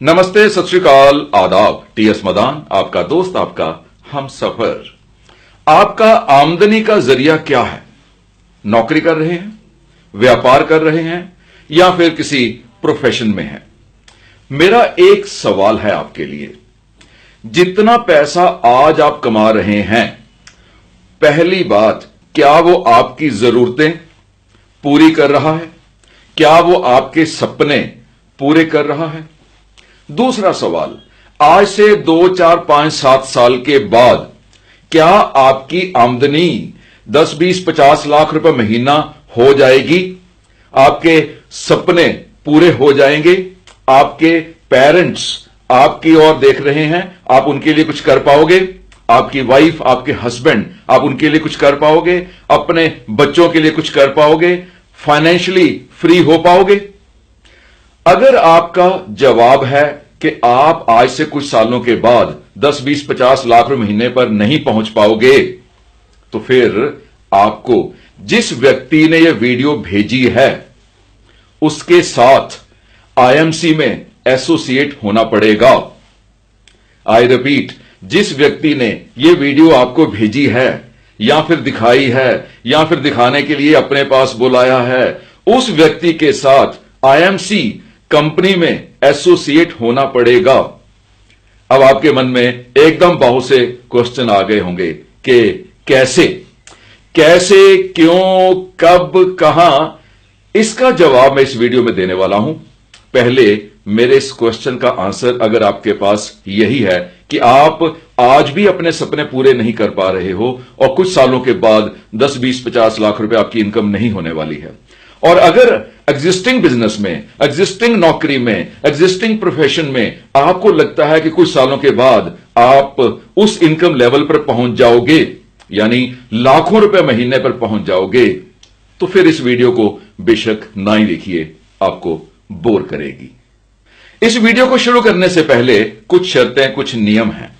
नमस्ते, सत श्री अकाल, आदाब। टीएस मदान, आपका दोस्त, आपका हम सफर। आपका आमदनी का जरिया क्या है? नौकरी कर रहे हैं, व्यापार कर रहे हैं या फिर किसी प्रोफेशन में हैं? मेरा एक सवाल है आपके लिए। जितना पैसा आज आप कमा रहे हैं, पहली बात, क्या वो आपकी जरूरतें पूरी कर रहा है? क्या वो आपके सपने पूरे कर रहा है? दूसरा सवाल, आज से 2, 4, 5, 7 साल के बाद क्या आपकी आमदनी 10, 20, 50 लाख रुपए महीना हो जाएगी? आपके सपने पूरे हो जाएंगे? आपके पेरेंट्स आपकी ओर देख रहे हैं, आप उनके लिए कुछ कर पाओगे? आपकी वाइफ, आपके हस्बैंड, आप उनके लिए कुछ कर पाओगे? अपने बच्चों के लिए कुछ कर पाओगे? फाइनेंशियली फ्री हो पाओगे? अगर आपका जवाब है कि आप आज से कुछ सालों के बाद 10, 20, 50 लाख रुपए महीने पर नहीं पहुंच पाओगे, तो फिर आपको जिस व्यक्ति ने यह वीडियो भेजी है उसके साथ आईएमसी में एसोसिएट होना पड़ेगा। आई रिपीट, जिस व्यक्ति ने यह वीडियो आपको भेजी है या फिर दिखाई है या फिर दिखाने के लिए अपने पास बुलाया है, उस व्यक्ति के साथ आईएमसी कंपनी में एसोसिएट होना पड़ेगा। अब आपके मन में एकदम बहुत से क्वेश्चन आ गए होंगे कि कैसे, क्यों, कब, कहां? इसका जवाब मैं इस वीडियो में देने वाला हूं। पहले मेरे इस क्वेश्चन का आंसर, अगर आपके पास यही है कि आप आज भी अपने सपने पूरे नहीं कर पा रहे हो और कुछ सालों के बाद 10, 20, 50 लाख रुपए आपकी इनकम नहीं होने वाली है, और अगर एग्जिस्टिंग बिजनेस में, एग्जिस्टिंग नौकरी में, एग्जिस्टिंग प्रोफेशन में आपको लगता है कि कुछ सालों के बाद आप उस इनकम लेवल पर पहुंच जाओगे, यानी लाखों रुपए महीने पर पहुंच जाओगे, तो फिर इस वीडियो को बेशक ना ही देखिए, आपको बोर करेगी। इस वीडियो को शुरू करने से पहले कुछ शर्तें, कुछ नियम हैं,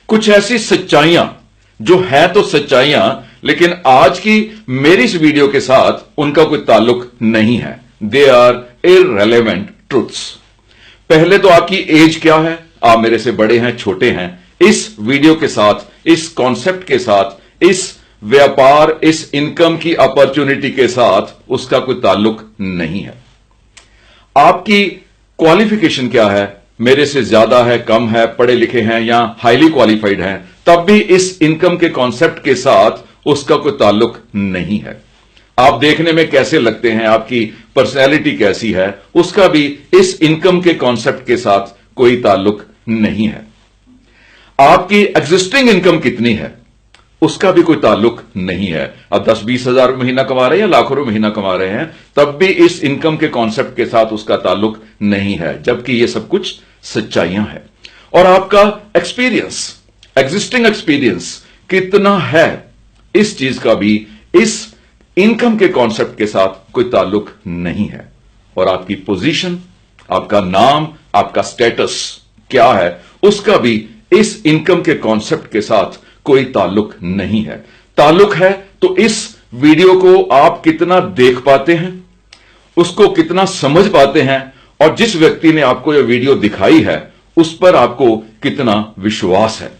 कुछ ऐसी सच्चाइयां जो है तो सच्चाइयां, लेकिन आज की मेरी इस वीडियो के साथ उनका कोई ताल्लुक नहीं है। They are irrelevant truths. पहले तो आपकी एज क्या है? आप मेरे से बड़े हैं, छोटे हैं? इस वीडियो के साथ, इस कॉन्सेप्ट के साथ, इस व्यापार, इस इनकम की अपॉर्चुनिटी के साथ उसका कोई ताल्लुक नहीं है। आपकी क्वालिफिकेशन क्या है? मेरे से ज्यादा है, कम है, पढ़े लिखे हैं या हाईली क्वालिफाइड हैं, तब भी इस इनकम के कॉन्सेप्ट के साथ उसका कोई ताल्लुक नहीं है। आप देखने में कैसे लगते हैं, आपकी पर्सनैलिटी कैसी है, उसका भी इस इनकम के कॉन्सेप्ट के साथ कोई ताल्लुक नहीं है। आपकी एग्जिस्टिंग इनकम कितनी है, उसका भी कोई ताल्लुक नहीं है। अब 10, 20 हजार महीना कमा रहे हैं या लाखों रुपए महीना कमा रहे हैं, तब भी इस इनकम के कॉन्सेप्ट के साथ उसका ताल्लुक नहीं है, जबकि यह सब कुछ सच्चाइयां हैं। और आपका एक्सपीरियंस, एग्जिस्टिंग एक्सपीरियंस कितना है, इस चीज का भी इस इनकम के कॉन्सेप्ट के साथ कोई ताल्लुक नहीं है। और आपकी पोजीशन, आपका नाम, आपका स्टेटस क्या है, उसका भी इस इनकम के कॉन्सेप्ट के साथ कोई ताल्लुक नहीं है। ताल्लुक है तो इस वीडियो को आप कितना देख पाते हैं, उसको कितना समझ पाते हैं, और जिस व्यक्ति ने आपको यह वीडियो दिखाई है उस पर आपको कितना विश्वास है।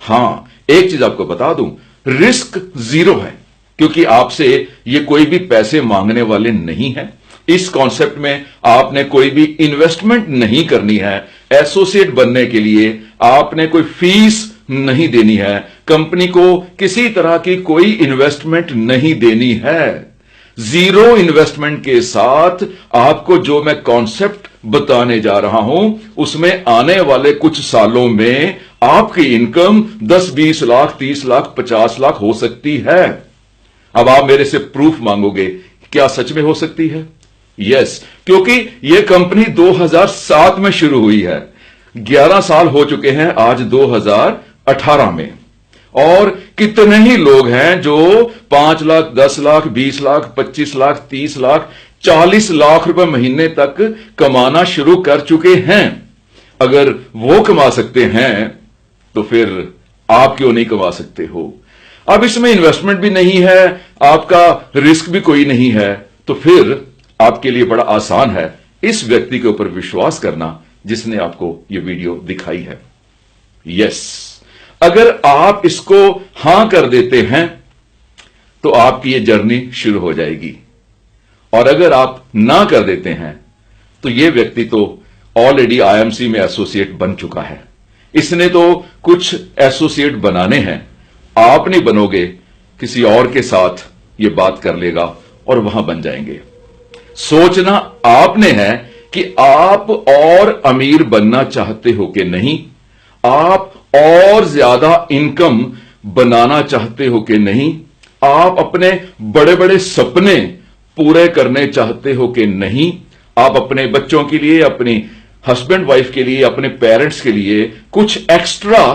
हां, एक चीज आपको बता दूं, रिस्क 0 है, क्योंकि आपसे ये कोई भी पैसे मांगने वाले नहीं है। इस कॉन्सेप्ट में आपने कोई भी इन्वेस्टमेंट नहीं करनी है। एसोसिएट बनने के लिए आपने कोई फीस नहीं देनी है, कंपनी को किसी तरह की कोई इन्वेस्टमेंट नहीं देनी है। 0 इन्वेस्टमेंट के साथ आपको जो मैं कॉन्सेप्ट बताने जा रहा हूं, उसमें आने वाले कुछ सालों में आपकी इनकम 10, 20 लाख, 30 लाख, 50 लाख हो सकती है। अब आप मेरे से प्रूफ मांगोगे, क्या सच में हो सकती है? यस, क्योंकि यह कंपनी 2007 में शुरू हुई है, 11 साल हो चुके हैं आज 2018 में, और कितने ही लोग हैं जो 5 लाख, 10 लाख, 20 लाख, 25 लाख, 30 लाख, 40 लाख रुपए महीने तक कमाना शुरू कर चुके हैं। अगर वो कमा सकते हैं तो फिर आप क्यों नहीं कमा सकते हो? अब इसमें इन्वेस्टमेंट भी नहीं है, आपका रिस्क भी कोई नहीं है, तो फिर आपके लिए बड़ा आसान है इस व्यक्ति के ऊपर विश्वास करना जिसने आपको यह वीडियो दिखाई है। यस, अगर आप इसको हां कर देते हैं तो आपकी यह जर्नी शुरू हो जाएगी, और अगर आप ना कर देते हैं तो यह व्यक्ति तो ऑलरेडी आईएमसी में एसोसिएट बन चुका है। इसने तो कुछ एसोसिएट बनाने हैं, आप नहीं बनोगे, किसी और के साथ यह बात कर लेगा और वहां बन जाएंगे। सोचना आपने है कि आप और अमीर बनना चाहते हो कि नहीं, आप और ज्यादा इनकम बनाना चाहते हो कि नहीं, आप अपने बड़े बड़े सपने पूरे करने चाहते हो कि नहीं, आप अपने बच्चों के लिए, अपनी हस्बैंड वाइफ के लिए, अपने पेरेंट्स के लिए कुछ एक्स्ट्रा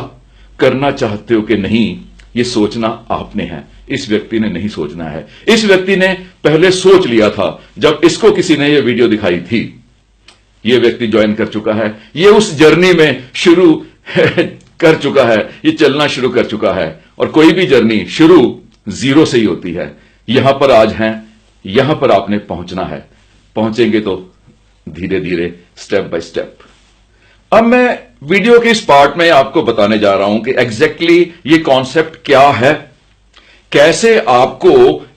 करना चाहते हो कि नहीं, यह सोचना आपने है। इस व्यक्ति ने नहीं सोचना है। इस व्यक्ति ने पहले सोच लिया था जब इसको किसी ने यह वीडियो दिखाई थी। यह व्यक्ति ज्वाइन कर चुका है, यह उस जर्नी में शुरू कर चुका है, यह चलना शुरू कर चुका है। और कोई भी जर्नी शुरू जीरो से ही होती है। यहां पर आज हैं, यहां पर आपने पहुंचना है, पहुंचेंगे तो धीरे धीरे, स्टेप बाय स्टेप। अब मैं वीडियो के इस पार्ट में आपको बताने जा रहा हूं कि एग्जैक्टली ये कॉन्सेप्ट क्या है, कैसे आपको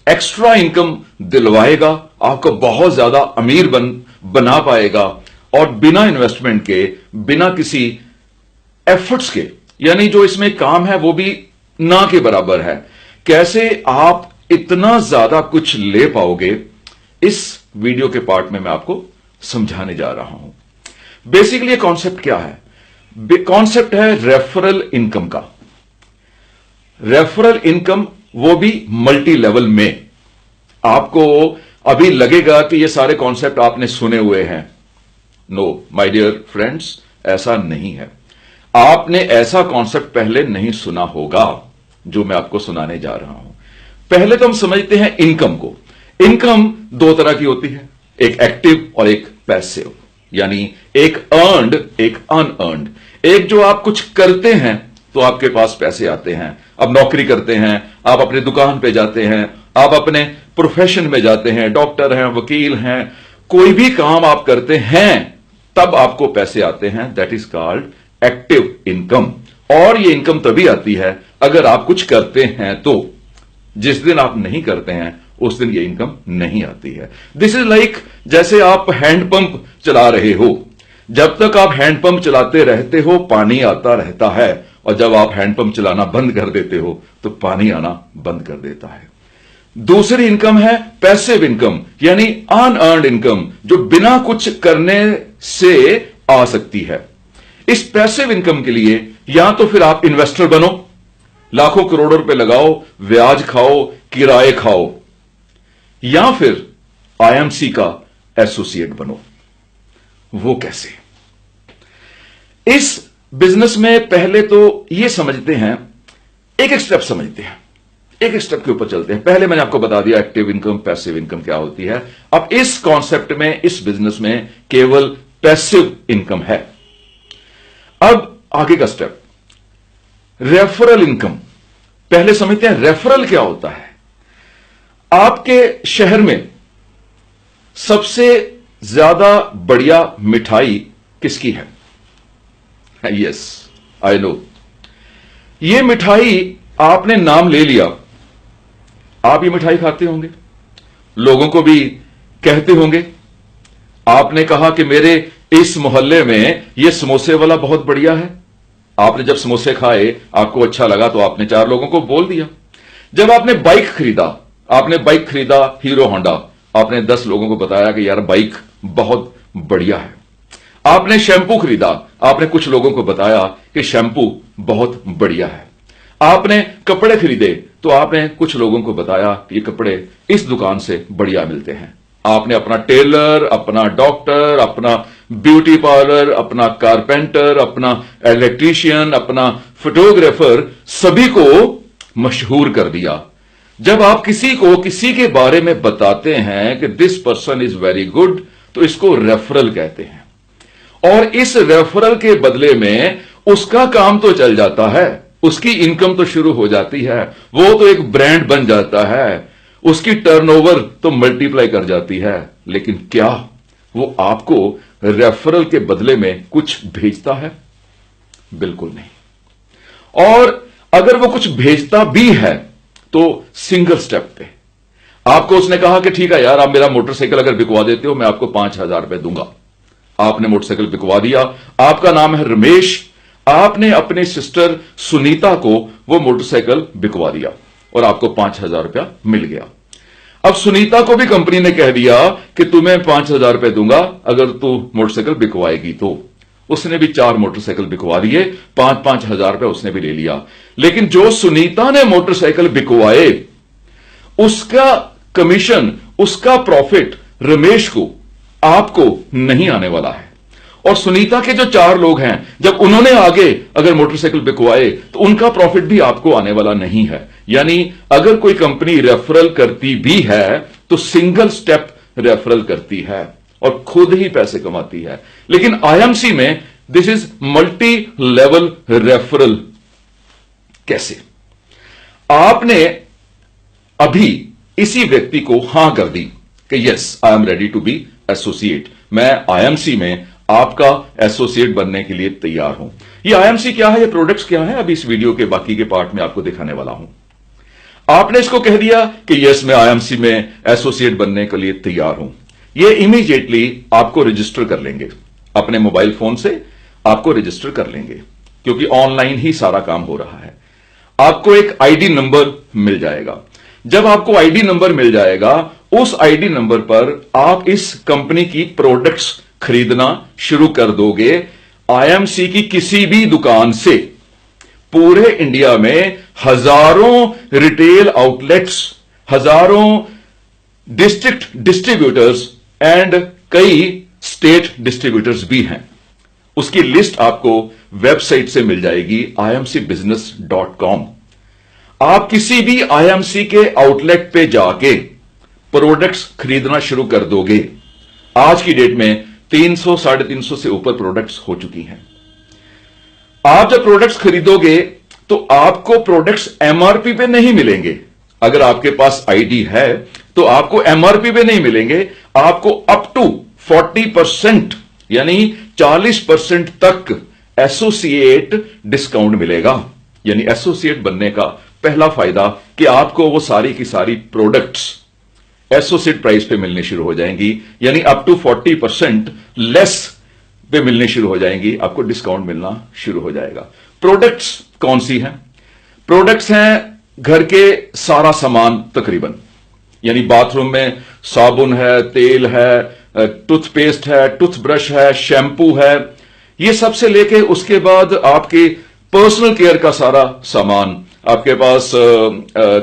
एक्स्ट्रा इनकम दिलवाएगा, आपको बहुत ज्यादा अमीर बना पाएगा, और बिना इन्वेस्टमेंट के, बिना किसी एफर्ट्स के, यानी जो इसमें काम है वो भी ना के बराबर है। कैसे आप इतना ज्यादा कुछ ले पाओगे, इस वीडियो के पार्ट में मैं आपको समझाने जा रहा हूं। बेसिकली ये कॉन्सेप्ट क्या है? कॉन्सेप्ट है रेफरल इनकम का। रेफरल इनकम, वो भी मल्टी लेवल में। आपको अभी लगेगा कि ये सारे कॉन्सेप्ट आपने सुने हुए हैं। नो माय डियर फ्रेंड्स, ऐसा नहीं है। आपने ऐसा कॉन्सेप्ट पहले नहीं सुना होगा जो मैं आपको सुनाने जा रहा हूं। पहले तो हम समझते हैं इनकम को। इनकम दो तरह की होती है, एक एक्टिव और एक पैसिव, यानी एक अर्न्ड, एक अनअर्न्ड। एक जो आप कुछ करते हैं तो आपके पास पैसे आते हैं। आप नौकरी करते हैं, आप अपनी दुकान पे जाते हैं, आप अपने प्रोफेशन में जाते हैं, डॉक्टर हैं, वकील हैं, कोई भी काम आप करते हैं तब आपको पैसे आते हैं। That is called active income. और ये इनकम तभी आती है अगर आप कुछ करते हैं तो। जिस दिन आप नहीं करते हैं उस दिन ये इनकम नहीं आती है। दिस इज लाइक जैसे आप हैंडपंप चला रहे हो। जब तक आप हैंडपंप चलाते रहते हो पानी आता रहता है, और जब आप हैंडपंप चलाना बंद कर देते हो तो पानी आना बंद कर देता है। दूसरी इनकम है पैसिव इनकम, यानी अनअर्न्ड इनकम, जो बिना कुछ करने से आ सकती है। इस पैसिव इनकम के लिए या तो फिर आप इन्वेस्टर बनो, लाखों करोड़ों रुपए लगाओ, ब्याज खाओ, किराए खाओ, या फिर आईएमसी का एसोसिएट बनो। वो कैसे? इस बिजनेस में पहले तो यह समझते हैं, एक एक स्टेप समझते हैं, एक एक स्टेप के ऊपर चलते हैं। पहले मैंने आपको बता दिया एक्टिव इनकम, पैसिव इनकम क्या होती है। अब इस कॉन्सेप्ट में, इस बिजनेस में केवल पैसिव इनकम है। अब आगे का स्टेप, रेफरल इनकम। पहले समझते हैं रेफरल क्या होता है। आपके शहर में सबसे ज्यादा बढ़िया मिठाई किसकी है? Yes, I know. ये मिठाई आपने नाम ले लिया, आप ये मिठाई खाते होंगे, लोगों को भी कहते होंगे। आपने कहा कि मेरे इस मोहल्ले में ये समोसे वाला बहुत बढ़िया है। आपने जब समोसे खाए, आपको अच्छा लगा तो आपने 4 लोगों को बोल दिया। जब आपने बाइक खरीदा हीरो होंडा, आपने 10 लोगों को बताया कि यार बाइक बहुत बढ़िया है। आपने शैंपू खरीदा, आपने कुछ लोगों को बताया कि शैंपू बहुत बढ़िया है। आपने कपड़े खरीदे तो आपने कुछ लोगों को बताया ये कपड़े इस दुकान से बढ़िया मिलते हैं। आपने अपना टेलर, अपना डॉक्टर, अपना ब्यूटी पार्लर, अपना कारपेंटर, अपना इलेक्ट्रीशियन, अपना फोटोग्राफर, सभी को मशहूर कर दिया। जब आप किसी को किसी के बारे में बताते हैं कि this person is very good, तो इसको रेफरल कहते हैं। और इस रेफरल के बदले में उसका काम तो चल जाता है, उसकी इनकम तो शुरू हो जाती है, वो तो एक ब्रांड बन जाता है, उसकी टर्नओवर तो मल्टीप्लाई कर जाती है। लेकिन क्या वो आपको रेफरल के बदले में कुछ भेजता है? बिल्कुल नहीं। और अगर वो कुछ भेजता भी है तो सिंगल स्टेप पे। आपको उसने कहा कि ठीक है यार, आप मेरा मोटरसाइकिल अगर बिकवा देते हो मैं आपको 5,000 रुपए दूंगा। आपने मोटरसाइकिल बिकवा दिया, आपका नाम है रमेश, आपने अपने सिस्टर सुनीता को वो मोटरसाइकिल बिकवा दिया और आपको 5,000 रुपया मिल गया। अब सुनीता को भी कंपनी ने कह दिया कि तुम्हें 5,000 रुपए दूंगा अगर तू मोटरसाइकिल बिकवाएगी तो। उसने भी 4 मोटरसाइकिल बिकवा दिए, 5-5 हजार रुपए उसने भी ले लिया। लेकिन जो सुनीता ने मोटरसाइकिल बिकवाए उसका कमीशन, उसका प्रॉफिट रमेश को, आपको नहीं आने वाला है। और सुनीता के जो 4 लोग हैं, जब उन्होंने आगे अगर मोटरसाइकिल बिकवाए तो उनका प्रॉफिट भी आपको आने वाला नहीं है। यानी अगर कोई कंपनी रेफरल करती भी है तो सिंगल स्टेप रेफरल करती है और खुद ही पैसे कमाती है। लेकिन आईएमसी में this is multi level referral. कैसे? आपने अभी इसी व्यक्ति को हां कर दी कि yes I am ready to be associate, मैं आईएमसी में आपका एसोसिएट बनने के लिए तैयार हूं। ये आईएमसी क्या है, ये प्रोडक्ट्स क्या है, अभी इस वीडियो के बाकी के पार्ट में आपको दिखाने वाला हूं। आपने इसको कह दिया कि यस मैं आईएमसी में एसोसिएट बनने के लिए तैयार हूं। ये इमीडिएटली आपको रजिस्टर कर लेंगे, अपने मोबाइल फोन से आपको रजिस्टर कर लेंगे, क्योंकि ऑनलाइन ही सारा काम हो रहा है। आपको एक आईडी नंबर मिल जाएगा। जब आपको आईडी नंबर मिल जाएगा, उस आईडी नंबर पर आप इस कंपनी की प्रोडक्ट्स खरीदना शुरू कर दोगे। आईएमसी की किसी भी दुकान से। पूरे इंडिया में हजारों रिटेल आउटलेट्स, हजारों डिस्ट्रिक्ट डिस्ट्रीब्यूटर्स एंड कई स्टेट डिस्ट्रीब्यूटर्स भी हैं। उसकी लिस्ट आपको वेबसाइट से मिल जाएगी imcbusiness.com। आप किसी भी आईएमसी के आउटलेट पे जाके प्रोडक्ट्स खरीदना शुरू कर दोगे। आज की डेट में 300 350 से ऊपर प्रोडक्ट्स हो चुकी हैं। आप जब प्रोडक्ट्स खरीदोगे तो आपको प्रोडक्ट्स एमआरपी पे नहीं मिलेंगे। अगर आपके पास आईडी है तो आपको एमआरपी पे नहीं मिलेंगे, आपको अप टू 40% यानी 40% तक एसोसिएट डिस्काउंट मिलेगा। यानी एसोसिएट बनने का पहला फायदा कि आपको वो सारी की सारी प्रोडक्ट्स एसोसिएट प्राइस पे मिलने शुरू हो जाएंगी, यानी अप टू 40% लेस पे मिलने शुरू हो जाएंगी, आपको डिस्काउंट मिलना शुरू हो जाएगा। प्रोडक्ट्स कौन सी हैं? प्रोडक्ट्स हैं घर के सारा सामान तकरीबन, यानी बाथरूम में साबुन है, तेल है, टूथपेस्ट है, टूथब्रश है, शैम्पू है, ये सबसे लेके उसके बाद आपके पर्सनल केयर का सारा सामान, आपके पास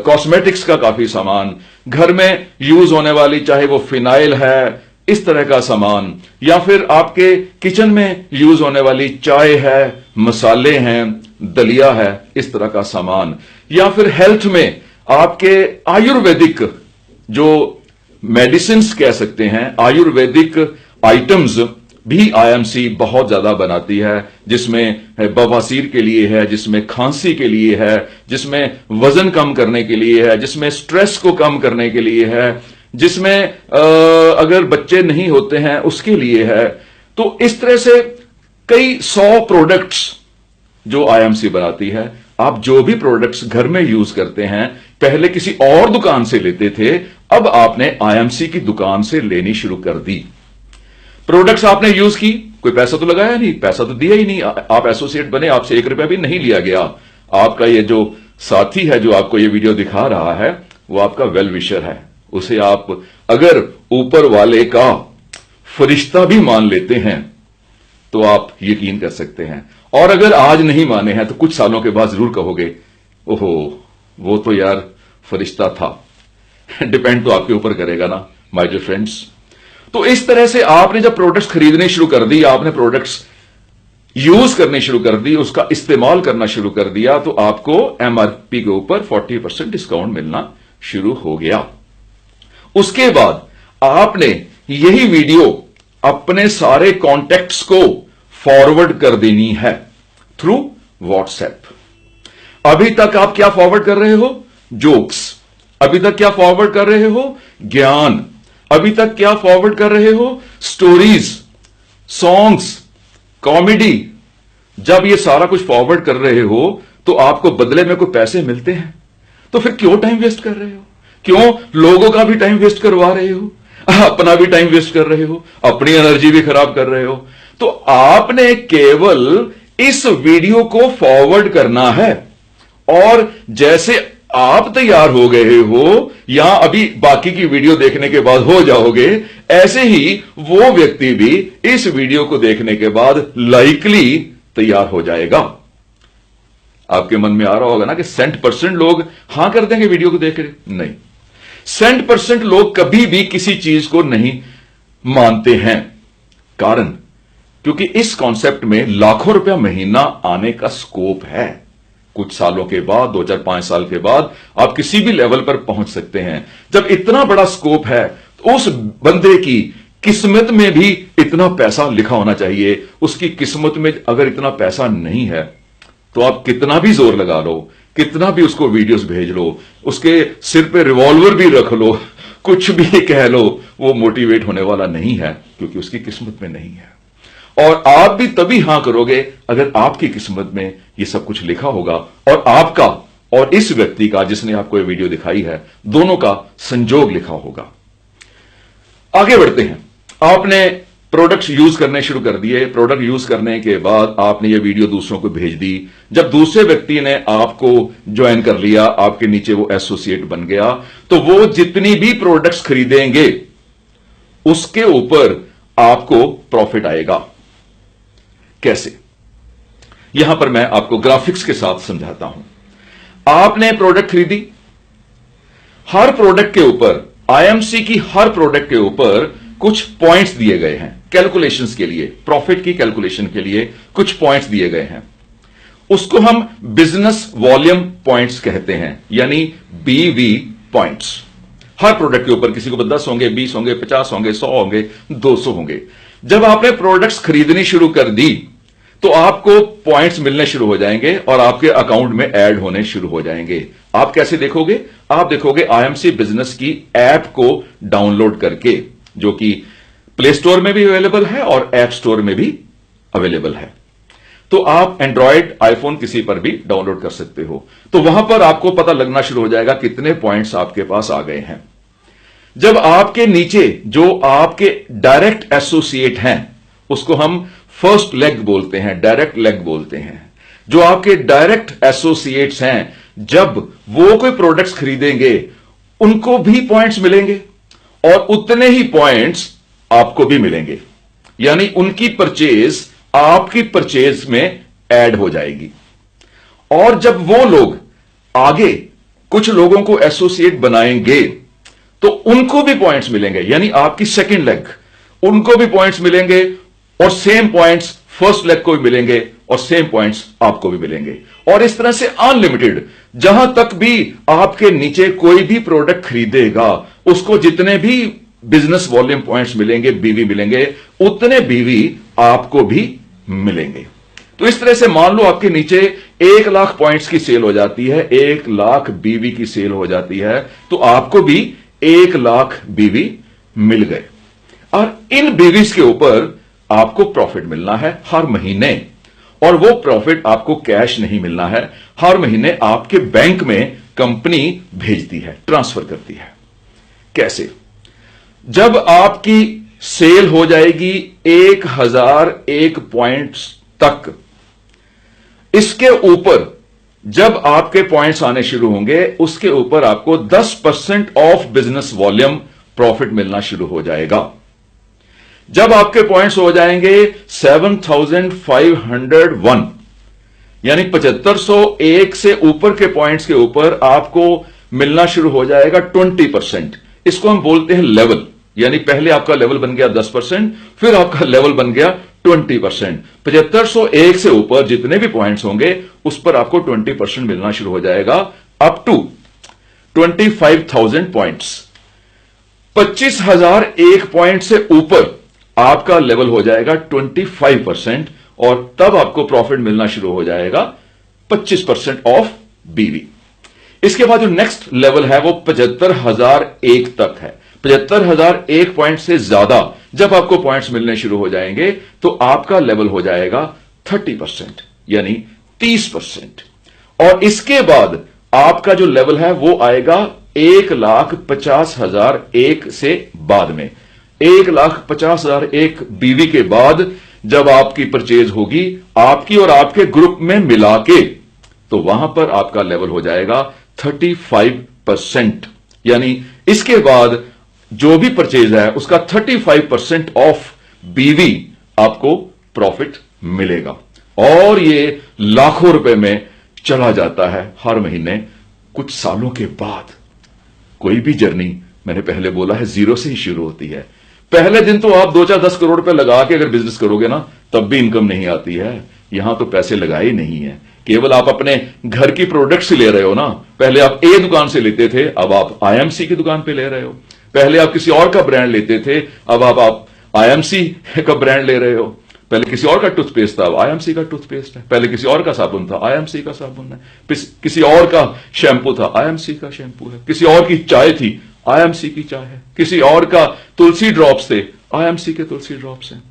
कॉस्मेटिक्स का काफी सामान, घर में यूज होने वाली चाहे वो फिनाइल है, इस तरह का सामान, या फिर आपके किचन में यूज होने वाली चाय है, मसाले हैं, दलिया है, इस तरह का सामान, या फिर हेल्थ में आपके आयुर्वेदिक जो मेडिसिन्स कह सकते हैं, आयुर्वेदिक आइटम्स भी आईएमसी बहुत ज्यादा बनाती है, जिसमें बवासीर के लिए है, जिसमें खांसी के लिए है, जिसमें वजन कम करने के लिए है, जिसमें स्ट्रेस को कम करने के लिए है, जिसमें अगर बच्चे नहीं होते हैं उसके लिए है। तो इस तरह से कई 100 प्रोडक्ट्स जो आईएमसी बनाती है। आप जो भी प्रोडक्ट्स घर में यूज करते हैं पहले किसी और दुकान से लेते थे, अब आपने आईएमसी की दुकान से लेनी शुरू कर दी। प्रोडक्ट्स आपने यूज की, कोई पैसा तो लगाया नहीं, पैसा तो दिया ही नहीं, आप एसोसिएट बने, आपसे 1 रुपया भी नहीं लिया गया। आपका ये जो साथी है जो आपको ये वीडियो दिखा रहा है वो आपका वेल विशर है, उसे आप अगर ऊपर वाले का फरिश्ता भी मान लेते हैं तो आप यकीन कर सकते हैं। और अगर आज नहीं माने हैं तो कुछ सालों के बाद जरूर कहोगे ओहो वो तो यार फरिश्ता था। डिपेंड तो आपके ऊपर करेगा ना माय डियर फ्रेंड्स। तो इस तरह से आपने जब प्रोडक्ट्स खरीदने शुरू कर दी, आपने प्रोडक्ट्स यूज करने शुरू कर दी, उसका इस्तेमाल करना शुरू कर दिया, तो आपको एमआरपी के ऊपर 40% डिस्काउंट मिलना शुरू हो गया। उसके बाद आपने यही वीडियो अपने सारे कॉन्टैक्ट्स को फॉरवर्ड कर देनी है थ्रू व्हाट्सएप। अभी तक आप क्या फॉरवर्ड कर रहे हो? जोक्स। अभी तक क्या फॉरवर्ड कर रहे हो? ज्ञान। अभी तक क्या फॉरवर्ड कर रहे हो? Stories, songs, comedy. जब ये सारा कुछ फॉरवर्ड कर रहे हो तो आपको बदले में कोई पैसे मिलते हैं, तो फिर क्यों टाइम वेस्ट कर रहे हो? क्यों लोगों का भी टाइम वेस्ट करवा रहे हो? अपना भी टाइम वेस्ट कर रहे हो, अपनी एनर्जी भी खराब कर रहे हो। तो आपने केवल इस वीडियो को फॉरवर्ड करना है, और जैसे आप तैयार हो गए हो या अभी बाकी की वीडियो देखने के बाद हो जाओगे, ऐसे ही वो व्यक्ति भी इस वीडियो को देखने के बाद लाइकली तैयार हो जाएगा। आपके मन में आ रहा होगा ना कि 100% लोग हां कर देंगे वीडियो को देख रहे? नहीं, 100% लोग कभी भी किसी चीज को नहीं मानते हैं। कारण, क्योंकि इस कॉन्सेप्ट में लाखों रुपया महीना आने का स्कोप है। कुछ सालों के बाद, 2 4 5 साल के बाद आप किसी भी लेवल पर पहुंच सकते हैं। जब इतना बड़ा स्कोप है तो उस बंदे की किस्मत में भी इतना पैसा लिखा होना चाहिए। उसकी किस्मत में अगर इतना पैसा नहीं है तो आप कितना भी जोर लगा लो, कितना भी उसको वीडियोस भेज लो, उसके सिर पे रिवॉल्वर भी रख लो, कुछ भी कह लो, वो मोटिवेट होने वाला नहीं है, क्योंकि उसकी किस्मत में नहीं है। और आप भी तभी हां करोगे अगर आपकी किस्मत में ये सब कुछ लिखा होगा, और आपका और इस व्यक्ति का जिसने आपको ये वीडियो दिखाई है, दोनों का संजोग लिखा होगा। आगे बढ़ते हैं। आपने प्रोडक्ट्स यूज करने शुरू कर दिए। प्रोडक्ट यूज करने के बाद आपने ये वीडियो दूसरों को भेज दी। जब दूसरे व्यक्ति ने आपको ज्वाइन कर लिया, आपके नीचे वो एसोसिएट बन गया, तो वो जितनी भी प्रोडक्ट्स खरीदेंगे उसके ऊपर आपको प्रॉफिट आएगा। कैसे? यहां पर मैं आपको ग्राफिक्स के साथ समझाता हूं। आपने प्रोडक्ट खरीदी, हर प्रोडक्ट के ऊपर, आईएमसी की हर प्रोडक्ट के ऊपर कुछ पॉइंट्स दिए गए हैं कैलकुलेशंस के लिए, प्रॉफिट की कैलकुलेशन के लिए कुछ पॉइंट्स दिए गए हैं। उसको हम बिजनेस वॉल्यूम पॉइंट्स कहते हैं, यानी बीवी पॉइंट्स। हर प्रोडक्ट के ऊपर किसी को 10 होंगे, 20 होंगे, 50 होंगे, 100 होंगे, 200 होंगे। जब आपने प्रोडक्ट्स खरीदनी शुरू कर दी तो आपको पॉइंट्स मिलने शुरू हो जाएंगे और आपके अकाउंट में ऐड होने शुरू हो जाएंगे। आप कैसे देखोगे? आप देखोगे आईएमसी बिजनेस की ऐप को डाउनलोड करके, जो कि प्ले स्टोर में भी अवेलेबल है और ऐप स्टोर में भी अवेलेबल है। तो आप एंड्रॉयड, आईफोन किसी पर भी डाउनलोड कर सकते हो। तो वहां पर आपको पता लगना शुरू हो जाएगा कितने पॉइंट्स आपके पास आ गए हैं। जब आपके नीचे जो आपके डायरेक्ट एसोसिएट हैं, उसको हम फर्स्ट लेग बोलते हैं, डायरेक्ट लेग बोलते हैं। जो आपके डायरेक्ट एसोसिएट्स हैं, जब वो कोई प्रोडक्ट्स खरीदेंगे उनको भी पॉइंट्स मिलेंगे और उतने ही पॉइंट्स आपको भी मिलेंगे, यानी उनकी परचेज आपकी परचेज में ऐड हो जाएगी। और जब वो लोग आगे कुछ लोगों को एसोसिएट बनाएंगे तो उनको भी पॉइंट्स मिलेंगे, यानी आपकी सेकंड लेग, उनको भी पॉइंट्स मिलेंगे और सेम पॉइंट्स फर्स्ट लेग को भी मिलेंगे और सेम पॉइंट्स आपको भी मिलेंगे। और इस तरह से अनलिमिटेड, जहां तक भी आपके नीचे कोई भी प्रोडक्ट खरीदेगा उसको जितने भी बिजनेस वॉल्यूम पॉइंट्स मिलेंगे, बीवी मिलेंगे, उतने बीवी आपको भी मिलेंगे। तो इस तरह से मान लो आपके नीचे 1 लाख पॉइंट्स की सेल हो जाती है, 1 लाख बीवी की सेल हो जाती है, तो आपको भी 1 लाख बीवी मिल गए। और इन बीवीज के ऊपर आपको प्रॉफिट मिलना है हर महीने, और वो प्रॉफिट आपको कैश नहीं मिलना है, हर महीने आपके बैंक में कंपनी भेजती है, ट्रांसफर करती है। कैसे? जब आपकी सेल हो जाएगी 1001 पॉइंट्स तक, इसके ऊपर जब आपके पॉइंट्स आने शुरू होंगे, उसके ऊपर आपको 10% ऑफ बिजनेस वॉल्यूम प्रॉफिट मिलना शुरू हो जाएगा। जब आपके पॉइंट्स हो जाएंगे 7501, यानी 7501 से ऊपर के पॉइंट्स के ऊपर आपको मिलना शुरू हो जाएगा 20%। इसको हम बोलते हैं लेवल, यानी पहले आपका लेवल बन गया 10%, फिर आपका लेवल बन गया 20%। 7501 से ऊपर जितने भी पॉइंट्स होंगे उस पर आपको 20% मिलना शुरू हो जाएगा, अप टू 25,000 पॉइंट्स। 25,001 पॉइंट से ऊपर आपका लेवल हो जाएगा 25%, और तब आपको प्रॉफिट मिलना शुरू हो जाएगा 25% ऑफ बीवी। इसके बाद जो नेक्स्ट लेवल है वो 75,001 तक है। 75,001 पॉइंट से ज्यादा जब आपको पॉइंट्स मिलने शुरू हो जाएंगे तो आपका लेवल हो जाएगा 30%, यानी 30%। और इसके बाद आपका जो लेवल है वो आएगा 1,50,001 से बाद में। 1,50,001 बीवी के बाद जब आपकी परचेज होगी आपकी और आपके ग्रुप में मिला के, तो वहां पर आपका लेवल हो जाएगा 35%। यानी इसके बाद जो भी परचेज है उसका 35% ऑफ बीवी आपको प्रॉफिट मिलेगा। और ये लाखों रुपए में चला जाता है हर महीने कुछ सालों के बाद। कोई भी जर्नी, मैंने पहले बोला है, जीरो से ही शुरू होती है। पहले दिन तो आप 2-4-10 करोड़ रुपए लगा के अगर बिजनेस करोगे ना, तब भी इनकम नहीं आती है। यहां तो पैसे लगाए नहीं है, केवल आप अपने घर की प्रोडक्ट्स ले रहे हो ना। पहले आप ए दुकान से लेते थे, अब आप आईएमसी की दुकान पे ले रहे हो। पहले आप किसी और का ब्रांड लेते थे, अब आप आईएमसी का ब्रांड ले रहे हो। पहले किसी और का टूथपेस्ट था, अब आईएमसी का टूथपेस्ट है। पहले किसी और का साबुन था, आईएमसी का साबुन है। किसी और का शैंपू था, आईएमसी का शैंपू है। किसी और की चाय थी, आईएमसी की चाय है। किसी और का तुलसी ड्रॉप्स थे, आईएमसी के तुलसी ड्रॉप्स हैं।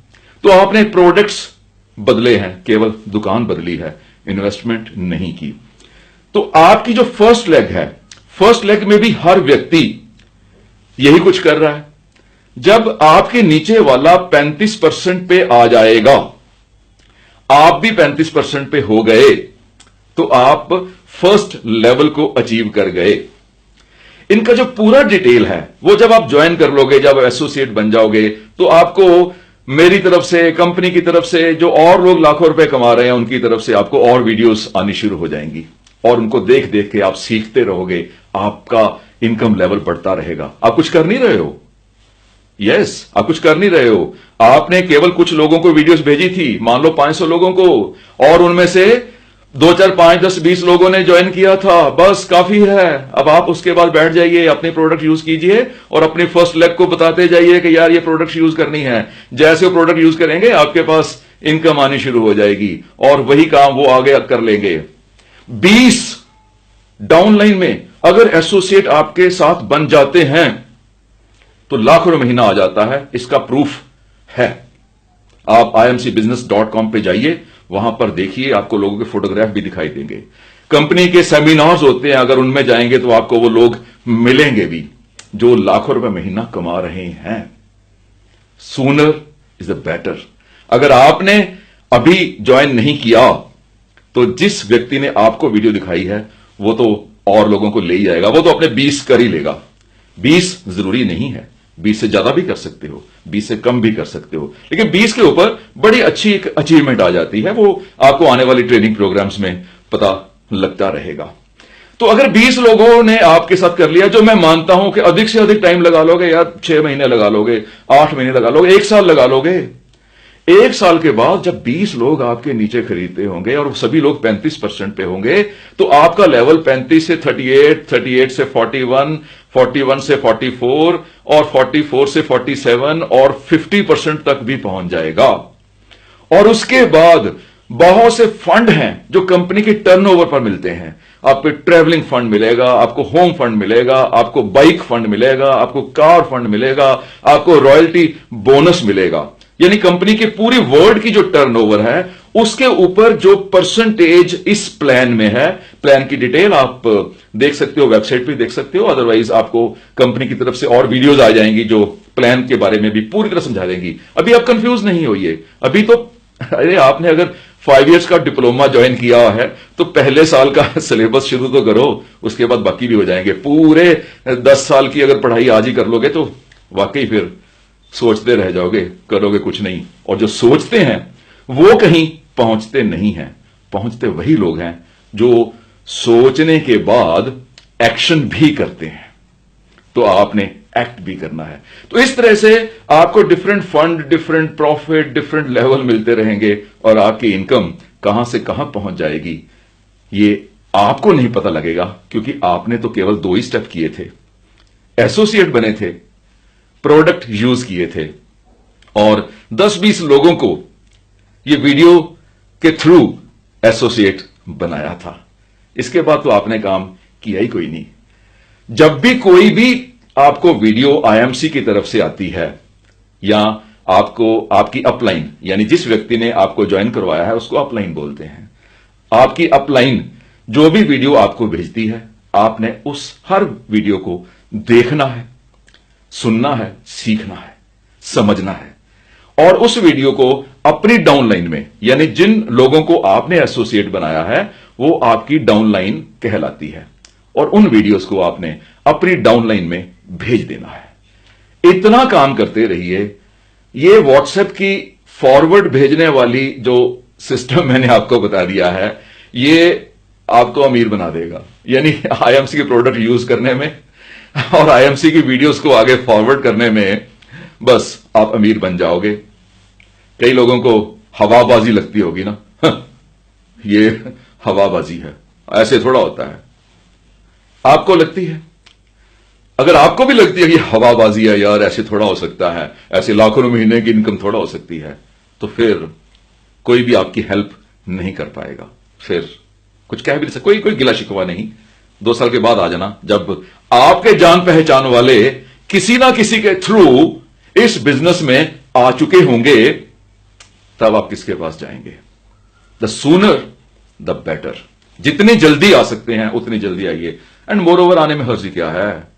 तो आपने प्रोडक्ट्स बदले हैं, केवल दुकान बदली है, इन्वेस्टमेंट नहीं की। तो आपकी जो फर्स्ट लेग है, फर्स्ट लेग में भी हर व्यक्ति यही कुछ कर रहा है। जब आपके नीचे वाला 35% पे आ जाएगा, आप भी 35% पे हो गए, तो आप फर्स्ट लेवल को अचीव कर गए। इनका जो पूरा डिटेल है वो जब आप ज्वाइन कर लोगे, जब एसोसिएट बन जाओगे, तो आपको मेरी तरफ से, कंपनी की तरफ से, जो और लोग लाखों रुपए कमा रहे हैं उनकी तरफ से आपको और वीडियोस आनी शुरू हो जाएंगी। और उनको देख देख के आप सीखते रहोगे, आपका इनकम लेवल बढ़ता रहेगा। आप कुछ कर नहीं रहे हो, यस, आप कुछ कर नहीं रहे हो। आपने केवल कुछ लोगों को वीडियोस भेजी थी, मान लो 500 लोगों को, और उनमें से 2, 4, 5, 10, 20 लोगों ने ज्वाइन किया था, बस काफी है। अब आप उसके बाद बैठ जाइए, अपने प्रोडक्ट यूज कीजिए और अपनी फर्स्ट लेग को बताते जाइए कि यार ये प्रोडक्ट यूज करनी है। जैसे वो प्रोडक्ट यूज करेंगे आपके पास इनकम आनी शुरू हो जाएगी और वही काम वो आगे कर लेंगे। 20 डाउनलाइन में अगर एसोसिएट आपके साथ बन जाते हैं तो लाखों रुपए महीना आ जाता है। इसका प्रूफ है। आप imcbusiness.com पे जाइए, वहां पर देखिए, आपको लोगों के फोटोग्राफ भी दिखाई देंगे। कंपनी के सेमिनार्स होते हैं, अगर उनमें जाएंगे तो आपको वो लोग मिलेंगे भी जो लाखों रुपए महीना कमा रहे हैं। Sooner is the better. अगर आपने अभी ज्वाइन नहीं किया तो जिस व्यक्ति ने आपको वीडियो दिखाई है वो तो और लोगों को ले ही जाएगा। वो तो अपने 20 कर ही लेगा। 20 जरूरी नहीं है, 20 से ज्यादा भी कर सकते हो, 20 से कम भी कर सकते हो, लेकिन 20 के ऊपर बड़ी अच्छी एक अचीवमेंट आ जाती है। वो आपको आने वाली ट्रेनिंग प्रोग्राम्स में पता लगता रहेगा। तो अगर 20 लोगों ने आपके साथ कर लिया, जो मैं मानता हूं कि अधिक से अधिक टाइम लगा लोगे यार, 6 महीने लगा लोगे, 8 महीने लगा लोगे, 1 साल लगा लोगे। 1 साल के बाद जब 20 लोग आपके नीचे खरीदते होंगे और सभी लोग 35% पे होंगे, तो आपका लेवल 35 से 38, 38 से 41, 41 से 44 और 44 से 47 और 50% तक भी पहुंच जाएगा। और उसके बाद बहुत से फंड हैं जो कंपनी के टर्नओवर पर मिलते हैं। आपको ट्रैवलिंग फंड मिलेगा, आपको होम फंड मिलेगा, आपको बाइक फंड मिलेगा, आपको कार फंड मिलेगा, आपको रॉयल्टी बोनस मिलेगा। यानी कंपनी के पूरी वर्ल्ड की जो टर्नओवर है उसके ऊपर जो परसेंटेज इस प्लान में है, प्लान की डिटेल आप देख सकते हो, वेबसाइट पे देख सकते हो। अदरवाइज आपको कंपनी की तरफ से और वीडियोस आ जाएंगी जो प्लान के बारे में भी पूरी तरह समझा देंगी। अभी आप कंफ्यूज नहीं होइए। अभी तो अरे आपने अगर 5 इयर्स का डिप्लोमा ज्वाइन किया है तो पहले साल का सिलेबस शुरू तो करो, उसके बाद बाकी भी हो जाएंगे। पूरे 10 साल की अगर पढ़ाई आज ही कर लोगे तो वाकई फिर सोचते रह जाओगे, करोगे कुछ नहीं। और जो सोचते हैं वो कहीं पहुंचते नहीं हैं। पहुंचते वही लोग हैं जो सोचने के बाद एक्शन भी करते हैं। तो आपने एक्ट भी करना है। तो इस तरह से आपको different fund, different profit, different level मिलते रहेंगे और आपकी इनकम कहां से कहां पहुंच जाएगी ये आपको नहीं पता लगेगा, क्योंकि आपने तो केवल 2 ही स्टेप किए थे। एसोसिएट बने थे, प्रोडक्ट यूज किए थे और 10-20 लोगों को ये वीडियो के थ्रू एसोसिएट बनाया था। इसके बाद तो आपने काम किया ही कोई नहीं। जब भी कोई भी आपको वीडियो आईएमसी की तरफ से आती है या आपको आपकी अपलाइन, यानी जिस व्यक्ति ने आपको ज्वाइन करवाया है उसको अपलाइन बोलते हैं, आपकी अपलाइन जो भी वीडियो आपको भेजती है, आपने उस हर वीडियो को देखना है, सुनना है, सीखना है, समझना है और उस वीडियो को अपनी डाउनलाइन में, यानी जिन लोगों को आपने एसोसिएट बनाया है वो आपकी डाउनलाइन कहलाती है और उन वीडियोस को आपने अपनी डाउनलाइन में भेज देना है। इतना काम करते रहिए। ये व्हाट्सएप की फॉरवर्ड भेजने वाली जो सिस्टम मैंने आपको बता दिया है, ये आपको अमीर बना देगा। यानी आईएमसी के प्रोडक्ट यूज करने में और आईएमसी की वीडियोस को आगे फॉरवर्ड करने में बस आप अमीर बन जाओगे। कई लोगों को हवाबाजी लगती होगी ना, ये हवाबाजी है, ऐसे थोड़ा होता है। आपको लगती है? अगर आपको भी लगती है कि हवाबाजी है यार, ऐसे थोड़ा हो सकता है, ऐसे लाखों महीने की इनकम थोड़ा हो सकती है, तो फिर कोई भी आपकी हेल्प नहीं कर पाएगा। फिर कुछ कह भी नहीं सकता, कोई गिला शिकवा नहीं। 2 साल के बाद आ जाना, जब आपके जान पहचान वाले किसी ना किसी के थ्रू इस बिजनेस में आ चुके होंगे, तब आप किसके पास जाएंगे? The sooner the better. जितनी जल्दी आ सकते हैं उतनी जल्दी आइए। एंड मोर ओवर, आने में हर्जी क्या है?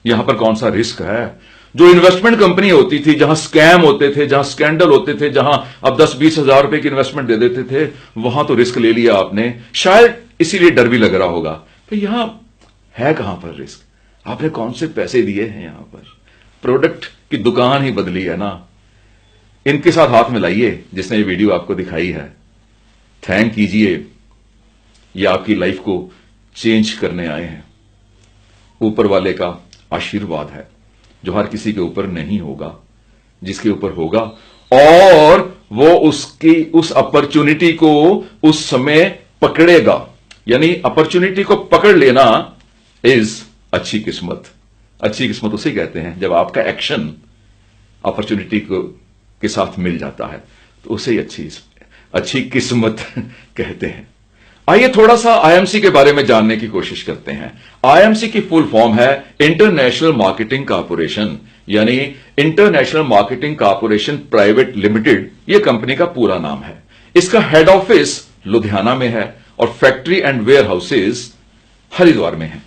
यहां पर कौन सा रिस्क है? जो इन्वेस्टमेंट कंपनी होती थी, जहां स्कैम होते थे, जहां स्कैंडल होते थे, जहां अब 10-20 हजार रुपए की इन्वेस्टमेंट दे देते थे, वहां तो रिस्क ले लिया आपने, शायद इसीलिए डर भी लग रहा होगा। तो यहां है कहां पर रिस्क? आपने कौन से पैसे दिए हैं? यहां पर प्रोडक्ट की दुकान ही बदली है ना। इनके साथ हाथ मिलाइए जिसने ये वीडियो आपको दिखाई है, थैंक कीजिए। ये आपकी लाइफ को चेंज करने आए हैं। ऊपर वाले का आशीर्वाद है जो हर किसी के ऊपर नहीं होगा, जिसके ऊपर होगा, और वो उसकी उस अपॉर्चुनिटी को उस समय पकड़ेगा। यानी अपॉर्चुनिटी को पकड़ लेना इज अच्छी किस्मत। अच्छी किस्मत उसे कहते हैं जब आपका एक्शन अपॉर्चुनिटी को के साथ मिल जाता है, तो उसे ही अच्छी किस्मत कहते हैं। आइए थोड़ा सा आईएमसी के बारे में जानने की कोशिश करते हैं। आईएमसी की फुल फॉर्म है इंटरनेशनल मार्केटिंग कॉर्पोरेशन, यानी international marketing corporation private limited, यह कंपनी का पूरा नाम है। इसका हेड ऑफिस लुधियाना में है और factory and warehouses Haridwar में है।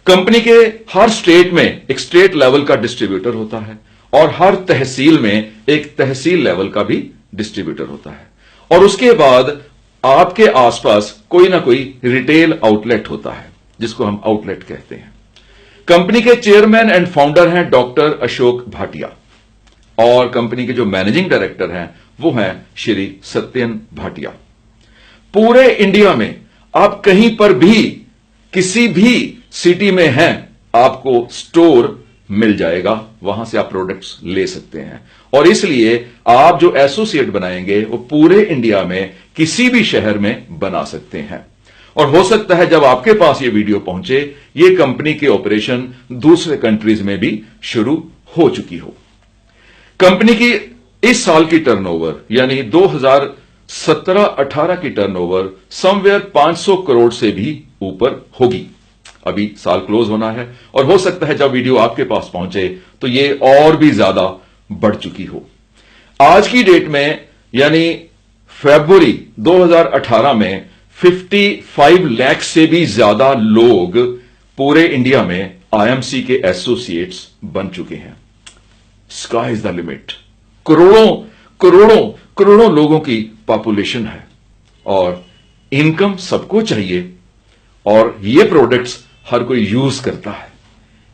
कंपनी के हर स्टेट में एक स्टेट लेवल का डिस्ट्रीब्यूटर होता है और हर तहसील में एक तहसील लेवल का भी डिस्ट्रीब्यूटर होता है, और उसके बाद आपके आसपास कोई ना कोई रिटेल आउटलेट होता है जिसको हम आउटलेट कहते हैं। कंपनी के चेयरमैन एंड फाउंडर हैं डॉक्टर अशोक भाटिया और कंपनी के जो मैनेजिंग डायरेक्टर हैं वो हैं श्री सत्यन भाटिया। पूरे इंडिया में आप कहीं पर भी किसी भी सिटी में हैं, आपको स्टोर मिल जाएगा, वहां से आप प्रोडक्ट्स ले सकते हैं। और इसलिए आप जो एसोसिएट बनाएंगे वो पूरे इंडिया में किसी भी शहर में बना सकते हैं। और हो सकता है जब आपके पास ये वीडियो पहुंचे, ये कंपनी के ऑपरेशन दूसरे कंट्रीज में भी शुरू हो चुकी हो। कंपनी की इस साल की टर्नओवर यानी 2017-18 की टर्नओवर समवेयर 500 करोड़ से भी ऊपर होगी। अभी साल क्लोज होना है और हो सकता है जब वीडियो आपके पास पहुंचे तो ये और भी ज्यादा बढ़ चुकी हो। आज की डेट में यानी फरवरी 2018 में 55 लाख से भी ज्यादा लोग पूरे इंडिया में आईएमसी के एसोसिएट्स बन चुके हैं। Sky is the limit. करोड़ों करोड़ों करोड़ों लोगों की पॉपुलेशन है और इनकम सबको चाहिए और ये प्रोडक्ट्स हर कोई यूज करता है,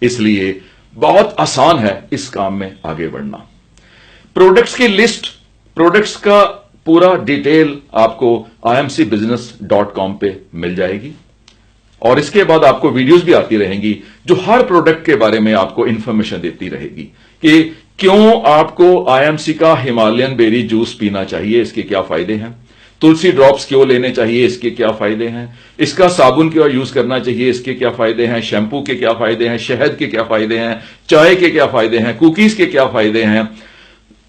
इसलिए बहुत आसान है इस काम में आगे बढ़ना। प्रोडक्ट्स की लिस्ट, प्रोडक्ट्स का पूरा डिटेल आपको imcbusiness.com पे मिल जाएगी और इसके बाद आपको वीडियोस भी आती रहेंगी जो हर प्रोडक्ट के बारे में आपको इंफॉर्मेशन देती रहेगी कि क्यों आपको आईएमसी का हिमालयन बेरी जूस पीना चाहिए, इसके क्या फायदे हैं, तुलसी ड्रॉप्स क्यों लेने चाहिए, इसके क्या फायदे हैं, इसका साबुन क्यों यूज करना चाहिए, इसके क्या फायदे हैं, शैंपू के क्या फायदे हैं, शहद के क्या फायदे हैं, चाय के क्या फायदे हैं, कुकीज के क्या फायदे हैं,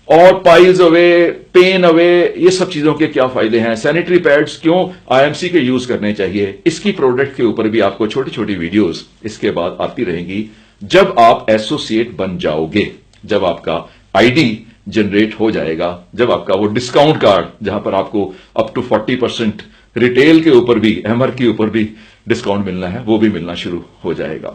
और पाइल्स अवे, पेन अवे, ये सब चीजों के क्या फायदे हैं, सैनिटरी पैड्स क्यों आईएमसी के यूज करने चाहिए, इसकी प्रोडक्ट के ऊपर भी आपको छोटी छोटी वीडियोस इसके बाद आती रहेंगी जब आप एसोसिएट बन जाओगे, जब आपका आईडी जनरेट हो जाएगा, जब आपका वो डिस्काउंट कार्ड जहां पर आपको अप टू 40% रिटेल के ऊपर भी, एमआर के ऊपर भी डिस्काउंट मिलना है, वो भी मिलना शुरू हो जाएगा।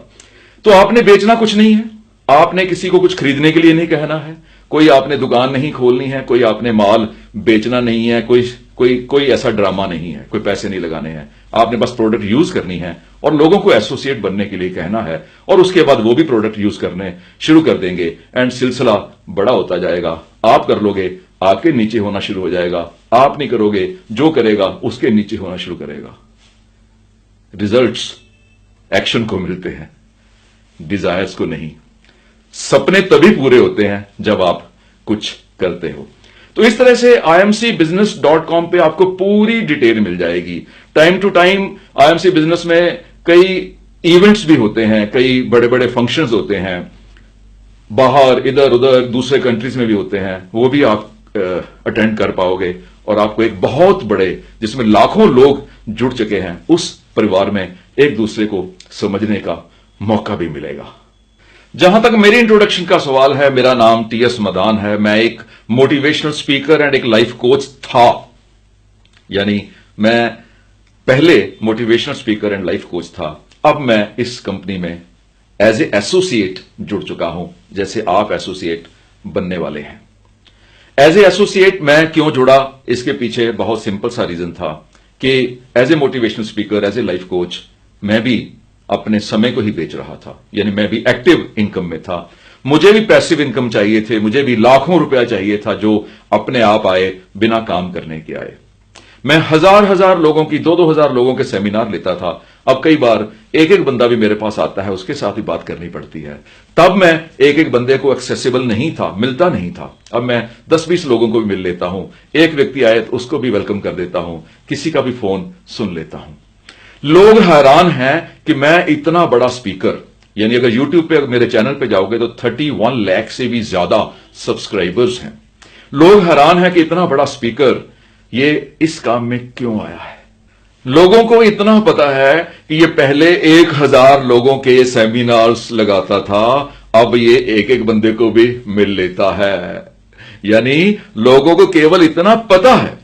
तो आपने बेचना कुछ नहीं है, आपने किसी को कुछ खरीदने के लिए नहीं कहना है, कोई आपने दुकान नहीं खोलनी है, कोई आपने माल बेचना नहीं है, कोई ऐसा ड्रामा नहीं है, कोई पैसे नहीं लगाने हैं। आपने बस प्रोडक्ट यूज करनी है और लोगों को एसोसिएट बनने के लिए कहना है, और उसके बाद वो भी प्रोडक्ट यूज करने शुरू कर देंगे एंड सिलसिला बड़ा होता जाएगा। आप कर लोगे, आपके नीचे होना शुरू हो जाएगा, आप नहीं करोगे, जो करेगा उसके नीचे होना शुरू करेगा। रिजल्ट्स एक्शन को मिलते हैं, डिजायर्स को नहीं। सपने तभी पूरे होते हैं जब आप कुछ करते हो। तो इस तरह से imcbusiness.com पे आपको पूरी डिटेल मिल जाएगी। Time to time IMC business में कई इवेंट्स भी होते हैं, कई बड़े बड़े फंक्शंस होते हैं, बाहर इधर उधर दूसरे कंट्रीज में भी होते हैं, वो भी आप अटेंड कर पाओगे और आपको एक बहुत बड़े, जिसमें लाखों लोग जुड़ चुके हैं, उस परिवार में एक दूसरे को समझने का मौका भी मिलेगा। जहां तक मेरी इंट्रोडक्शन का सवाल है, मेरा नाम TS मदान है। मैं एक मोटिवेशनल स्पीकर एंड एक लाइफ कोच था, यानी मैं पहले motivational speaker and life coach था। अब मैं इस कंपनी में एज ए एसोसिएट जुड़ चुका हूं, जैसे आप एसोसिएट बनने वाले हैं। एज ए एसोसिएट मैं क्यों जुड़ा, इसके पीछे बहुत सिंपल सा रीजन था कि as a motivational speaker, as a life coach, मैं भी अपने समय को ही बेच रहा था, यानी मैं भी एक्टिव इनकम में था। मुझे भी पैसिव इनकम चाहिए थे, मुझे भी लाखों रुपया चाहिए था जो अपने आप आए, बिना काम करने के आए। मैं हजार लोगों की, 2-2 हजार लोगों के सेमिनार लेता था। अब कई बार एक एक बंदा भी मेरे पास आता है, उसके साथ भी बात करनी पड़ती है। तब मैं एक एक बंदे को एक्सेसिबल नहीं था, मिलता नहीं था। अब मैं 10-20 लोगों को भी मिल लेता हूं। एक व्यक्ति आए तो उसको भी वेलकम कर देता हूं, किसी का भी फोन सुन लेता हूं। लोग हैरान हैं कि मैं इतना बड़ा स्पीकर, यानी अगर YouTube पे मेरे चैनल पे जाओगे तो 31 लाख से भी ज्यादा सब्सक्राइबर्स हैं। लोग हैरान हैं कि इतना बड़ा स्पीकर ये इस काम में क्यों आया है। लोगों को इतना पता है कि ये पहले 1000 लोगों के सेमिनार्स लगाता था, अब ये एक एक बंदे को भी मिल लेता है। यानी लोगों को केवल इतना पता है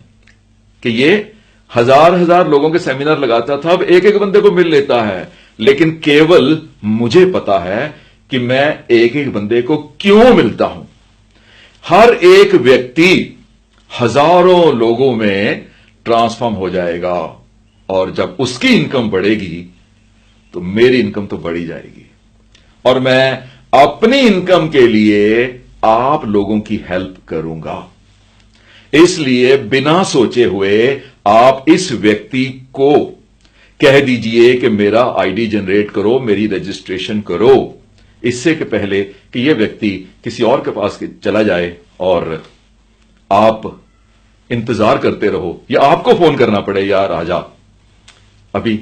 कि ये हजार लोगों के सेमिनार लगाता था, अब एक एक बंदे को मिल लेता है। लेकिन केवल मुझे पता है कि मैं एक एक बंदे को क्यों मिलता हूं। हर एक व्यक्ति हजारों लोगों में ट्रांसफॉर्म हो जाएगा, और जब उसकी इनकम बढ़ेगी तो मेरी इनकम तो बढ़ी जाएगी, और मैं अपनी इनकम के लिए आप लोगों की हेल्प करूंगा। इसलिए बिना सोचे हुए आप इस व्यक्ति को कह दीजिए कि मेरा आईडी जनरेट करो, मेरी रजिस्ट्रेशन करो, इससे के पहले कि यह व्यक्ति किसी और के पास चला जाए और आप इंतजार करते रहो, या आपको फोन करना पड़े, यार आजा, अभी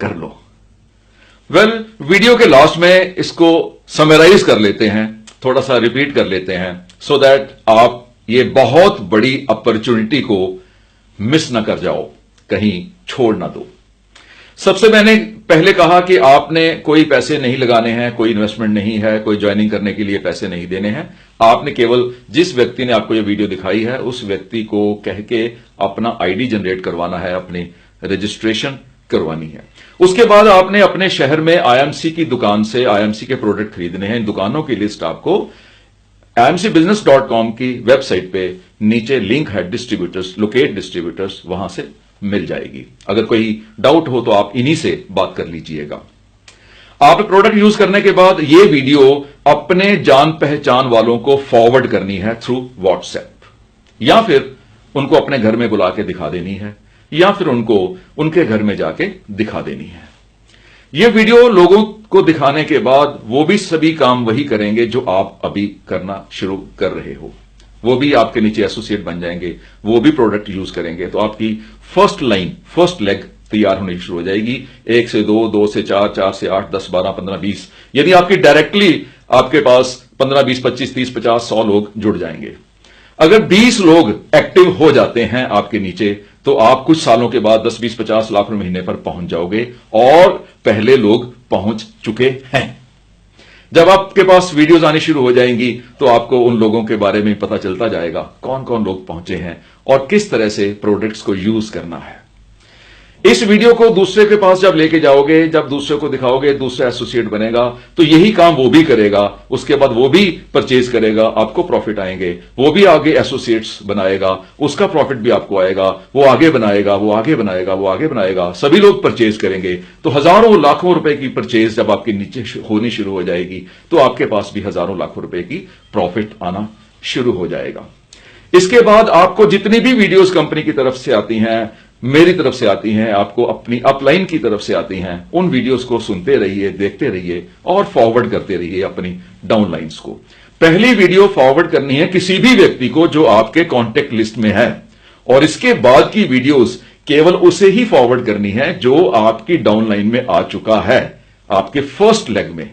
कर लो। वीडियो के लास्ट में इसको समराइज कर लेते हैं, थोड़ा सा रिपीट कर लेते हैं, सो दैट आप ये बहुत बड़ी अपॉर्चुनिटी को मिस ना कर जाओ, कहीं छोड़ ना दो। सबसे मैंने पहले कहा कि आपने कोई पैसे नहीं लगाने हैं, कोई इन्वेस्टमेंट नहीं है, कोई ज्वाइनिंग करने के लिए पैसे नहीं देने हैं। आपने केवल जिस व्यक्ति ने आपको ये वीडियो दिखाई है उस व्यक्ति को कह के अपना आईडी जनरेट करवाना है, अपनी रजिस्ट्रेशन करवानी है। उसके बाद आपने अपने शहर में IMC की दुकान से IMC के प्रोडक्ट खरीदने हैं। इन दुकानों की लिस्ट आपको imcbusiness.com की वेबसाइट पे नीचे लिंक है, डिस्ट्रीब्यूटर्स, लोकेट डिस्ट्रीब्यूटर्स, वहां से मिल जाएगी। अगर कोई डाउट हो तो आप इन्हीं से बात कर लीजिएगा। आप प्रोडक्ट यूज करने के बाद ये वीडियो अपने जान पहचान वालों को फॉरवर्ड करनी है थ्रू व्हाट्सएप, या फिर उनको अपने घर में बुला के दिखा देनी है, या फिर उनको उनके घर में जाके दिखा देनी है। यह वीडियो लोगों को दिखाने के बाद वो भी सभी काम वही करेंगे जो आप अभी करना शुरू कर रहे हो। वो भी आपके नीचे एसोसिएट बन जाएंगे, वो भी प्रोडक्ट यूज करेंगे, तो आपकी फर्स्ट लाइन, फर्स्ट लेग तैयार होनी शुरू हो जाएगी। 1 से 2, 2 से 4, 4 से 8, 10, 12, 15, 20, यदि आपकी डायरेक्टली आपके पास 15, 20, 25, 30, 50, 100 लोग जुड़ जाएंगे। अगर 20 लोग एक्टिव हो जाते हैं आपके नीचे, तो आप कुछ सालों के बाद 10, 20, 50 लाख रुपए महीने पर पहुंच जाओगे, और पहले लोग पहुंच चुके हैं। जब आपके पास वीडियोस आनी शुरू हो जाएंगी तो आपको उन लोगों के बारे में पता चलता जाएगा, कौन कौन लोग पहुंचे हैं और किस तरह से प्रोडक्ट्स को यूज करना है। इस वीडियो को दूसरे के पास जब लेके जाओगे, जब दूसरे को दिखाओगे, दूसरा एसोसिएट बनेगा तो यही काम वो भी करेगा, उसके बाद वो भी परचेज करेगा, आपको प्रॉफिट आएंगे, वो भी आगे एसोसिएट्स बनाएगा, उसका प्रॉफिट भी आपको आएगा, वो आगे बनाएगा, वो आगे बनाएगा, वो आगे बनाएगा, सभी लोग परचेज करेंगे। तो हजारों लाखों रुपए की परचेज जब आपके नीचे होनी शुरू हो जाएगी तो आपके पास भी हजारों लाखों रुपए की प्रॉफिट आना शुरू हो जाएगा। इसके बाद आपको जितनी भी वीडियोस कंपनी की तरफ से आती हैं, मेरी तरफ से आती हैं, आपको अपनी अपलाइन की तरफ से आती हैं, उन वीडियोस को सुनते रहिए, देखते रहिए और फॉरवर्ड करते रहिए अपनी डाउनलाइंस को। पहली वीडियो फॉरवर्ड करनी है किसी भी व्यक्ति को जो आपके कॉन्टेक्ट लिस्ट में है, और इसके बाद की वीडियोस केवल उसे ही फॉरवर्ड करनी है जो आपकी डाउनलाइन में आ चुका है, आपके फर्स्ट लेग में,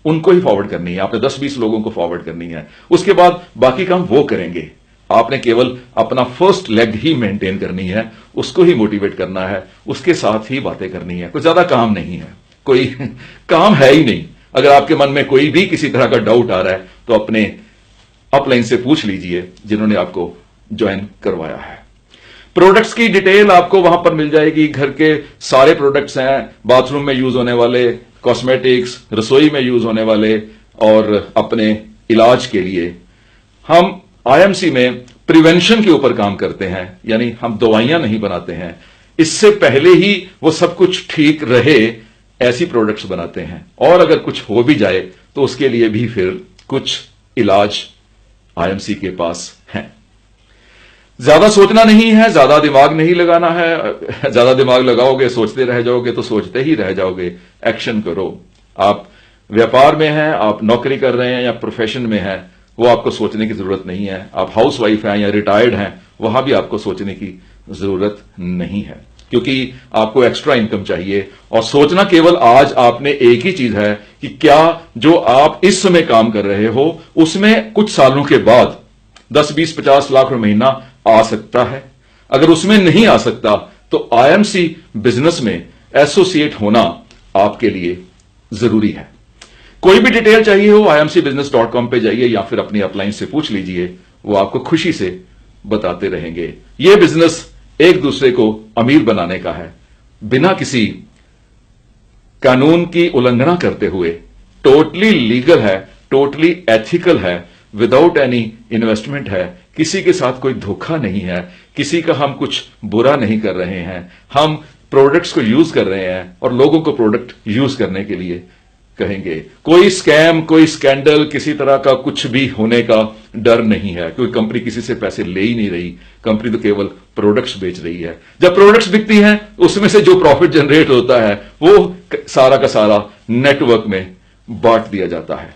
उनको ही फॉरवर्ड करनी है। आपने 10-20 लोगों को फॉरवर्ड करनी है, उसके बाद बाकी काम वो करेंगे। आपने केवल अपना फर्स्ट लेग ही मेंटेन करनी है, उसको ही मोटिवेट करना है, उसके साथ ही बातें करनी है। कोई ज्यादा काम नहीं है, कोई काम है ही नहीं। अगर आपके मन में कोई भी किसी तरह का डाउट आ रहा है तो अपने अपलाइन से पूछ लीजिए जिन्होंने आपको ज्वाइन करवाया है। प्रोडक्ट्स की डिटेल आपको वहां पर मिल जाएगी। घर के सारे प्रोडक्ट्स हैं, बाथरूम में यूज होने वाले, कॉस्मेटिक्स, रसोई में यूज होने वाले और अपने इलाज के लिए। हम आईएमसी में प्रिवेंशन के ऊपर काम करते हैं, यानी हम दवाइयां नहीं बनाते हैं, इससे पहले ही वो सब कुछ ठीक रहे ऐसी प्रोडक्ट्स बनाते हैं, और अगर कुछ हो भी जाए तो उसके लिए भी फिर कुछ इलाज आईएमसी के पास है। ज्यादा सोचना नहीं है, ज्यादा दिमाग नहीं लगाना है। ज्यादा दिमाग लगाओगे, सोचते रह जाओगे तो सोचते ही रह जाओगे। एक्शन करो। आप व्यापार में हैं, आप नौकरी कर रहे हैं या प्रोफेशन में हैं, वो आपको सोचने की जरूरत नहीं है। आप हाउसवाइफ हैं या रिटायर्ड हैं, वहां भी आपको सोचने की जरूरत नहीं है, क्योंकि आपको एक्स्ट्रा इनकम चाहिए। और सोचना केवल आज आपने एक ही चीज है कि क्या जो आप इस समय काम कर रहे हो उसमें कुछ सालों के बाद 10, 20, 50 लाख रुपए महीना आ सकता है। अगर उसमें नहीं आ सकता तो आईएमसी बिजनेस में एसोसिएट होना आपके लिए जरूरी है। कोई भी डिटेल चाहिए हो imcbusiness.com पे जाइए या फिर अपनी अपलाइन से पूछ लीजिए, वो आपको खुशी से बताते रहेंगे। ये बिजनेस एक दूसरे को अमीर बनाने का है, बिना किसी कानून की उल्लंघना करते हुए। टोटली लीगल है, टोटली एथिकल है, विदाउट एनी इन्वेस्टमेंट है। किसी के साथ कोई धोखा नहीं है, किसी का हम कुछ बुरा नहीं कर रहे हैं। हम प्रोडक्ट्स को यूज कर रहे हैं और लोगों को प्रोडक्ट यूज करने के लिए कहेंगे। कोई स्कैम, कोई स्कैंडल, किसी तरह का कुछ भी होने का डर नहीं है, क्योंकि कंपनी किसी से पैसे ले ही नहीं रही। कंपनी तो केवल प्रोडक्ट्स बेच रही है। जब प्रोडक्ट्स बिकती हैं उसमें से जो प्रॉफिट जनरेट होता है वो सारा का सारा नेटवर्क में बांट दिया जाता है।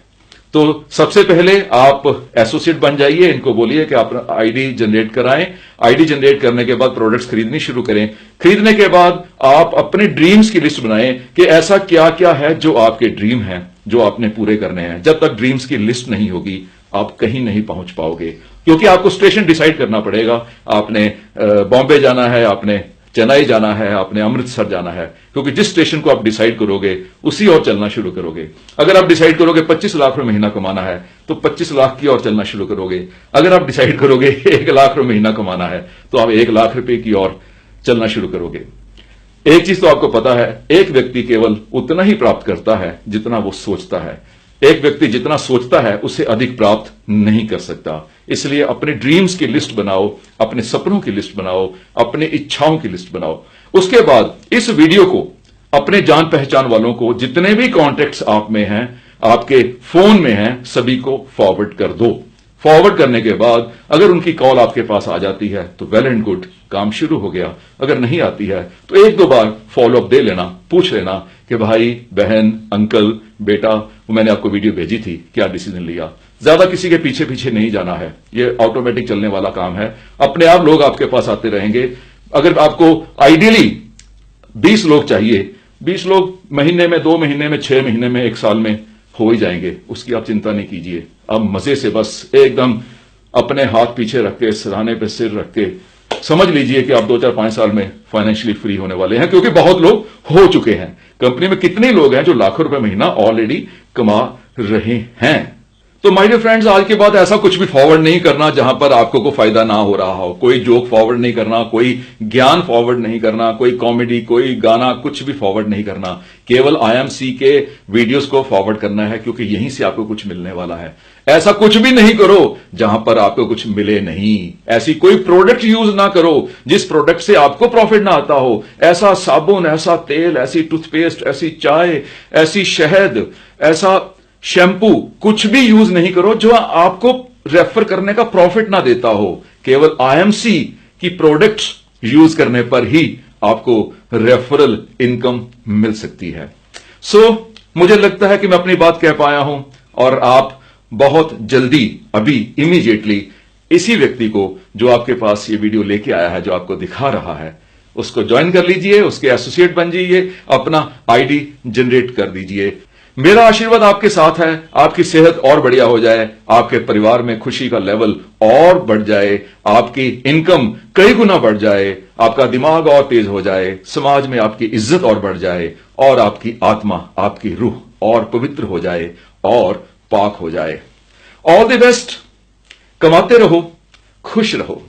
तो सबसे पहले आप एसोसिएट बन जाइए, इनको बोलिए कि आप आईडी जनरेट कराएं। आईडी जनरेट करने के बाद प्रोडक्ट्स खरीदनी शुरू करें। खरीदने के बाद आप अपने ड्रीम्स की लिस्ट बनाएं कि ऐसा क्या क्या है जो आपके ड्रीम हैं, जो आपने पूरे करने हैं। जब तक ड्रीम्स की लिस्ट नहीं होगी आप कहीं नहीं पहुंच पाओगे, क्योंकि आपको स्टेशन डिसाइड करना पड़ेगा। आपने बॉम्बे जाना है, आपने चेन्नई जाना है, आपने अमृतसर जाना है, क्योंकि जिस स्टेशन को आप डिसाइड करोगे उसी और चलना शुरू करोगे। अगर आप डिसाइड करोगे 25 लाख रुपए महीना कमाना है तो 25 लाख की ओर चलना शुरू करोगे। अगर आप डिसाइड करोगे 1 लाख रुपए महीना कमाना है तो आप 1 लाख रुपए की ओर चलना शुरू करोगे। एक चीज तो आपको पता है, एक व्यक्ति केवल उतना ही प्राप्त करता है जितना वो सोचता है। एक व्यक्ति जितना सोचता है उससे अधिक प्राप्त नहीं कर सकता। इसलिए अपने ड्रीम्स की लिस्ट बनाओ, अपने सपनों की लिस्ट बनाओ, अपने इच्छाओं की लिस्ट बनाओ। उसके बाद इस वीडियो को अपने जान पहचान वालों को, जितने भी कॉन्टेक्ट्स आप में हैं, आपके फोन में हैं, सभी को फॉरवर्ड कर दो। फॉरवर्ड करने के बाद अगर उनकी कॉल आपके पास आ जाती है तो वेल एंड गुड, काम शुरू हो गया। अगर नहीं आती है तो 1-2 बार फॉलोअप दे लेना, पूछ लेना कि भाई, बहन, अंकल, बेटा, वो मैंने आपको वीडियो भेजी थी, क्या डिसीजन लिया। ज्यादा किसी के पीछे पीछे नहीं जाना है, ये ऑटोमेटिक चलने वाला काम है। अपने आप लोग आपके पास आते रहेंगे। अगर आपको आइडियली 20 लोग चाहिए, 20 लोग महीने में, 2 महीने में, 6 महीने में, 1 साल में हो ही जाएंगे, उसकी आप चिंता नहीं कीजिए। अब मजे से बस एकदम अपने हाथ पीछे रख के, सिरहाने पे सिर रख के समझ लीजिए कि आप 2-4-5 साल में फाइनेंशियली फ्री होने वाले हैं, क्योंकि बहुत लोग हो चुके हैं। कंपनी में कितने लोग हैं जो लाखों रुपए महीना ऑलरेडी कमा रहे हैं। तो माय डियर फ्रेंड्स, आज के बाद ऐसा कुछ भी फॉरवर्ड नहीं करना जहां पर आपको कोई फायदा ना हो रहा हो। कोई जोक फॉरवर्ड नहीं करना, कोई ज्ञान फॉरवर्ड नहीं करना, कोई कॉमेडी, कोई गाना, कुछ भी फॉरवर्ड नहीं करना। केवल IMC के वीडियोस को फॉरवर्ड करना है, क्योंकि यहीं से आपको कुछ मिलने वाला है। ऐसा कुछ भी नहीं करो जहां पर आपको कुछ मिले नहीं। ऐसी कोई प्रोडक्ट यूज ना करो जिस प्रोडक्ट से आपको प्रॉफिट ना आता हो। ऐसा साबुन, ऐसा तेल, ऐसी टूथपेस्ट, ऐसी चाय, ऐसी शहद, ऐसा शैम्पू कुछ भी यूज नहीं करो जो आपको रेफर करने का प्रॉफिट ना देता हो। केवल IMC की प्रोडक्ट्स यूज करने पर ही आपको रेफरल इनकम मिल सकती है। मुझे लगता है कि मैं अपनी बात कह पाया हूं, और आप बहुत जल्दी, अभी इमीडिएटली इसी व्यक्ति को जो आपके पास ये वीडियो लेके आया है, जो आपको दिखा रहा है, उसको ज्वाइन कर लीजिए, उसके एसोसिएट बन जाइए, अपना ID जनरेट कर दीजिए। मेरा आशीर्वाद आपके साथ है। आपकी सेहत और बढ़िया हो जाए, आपके परिवार में खुशी का लेवल और बढ़ जाए, आपकी इनकम कई गुना बढ़ जाए, आपका दिमाग और तेज हो जाए, समाज में आपकी इज्जत और बढ़ जाए, और आपकी आत्मा, आपकी रूह और पवित्र हो जाए और पाक हो जाए। All the best. कमाते रहो, खुश रहो।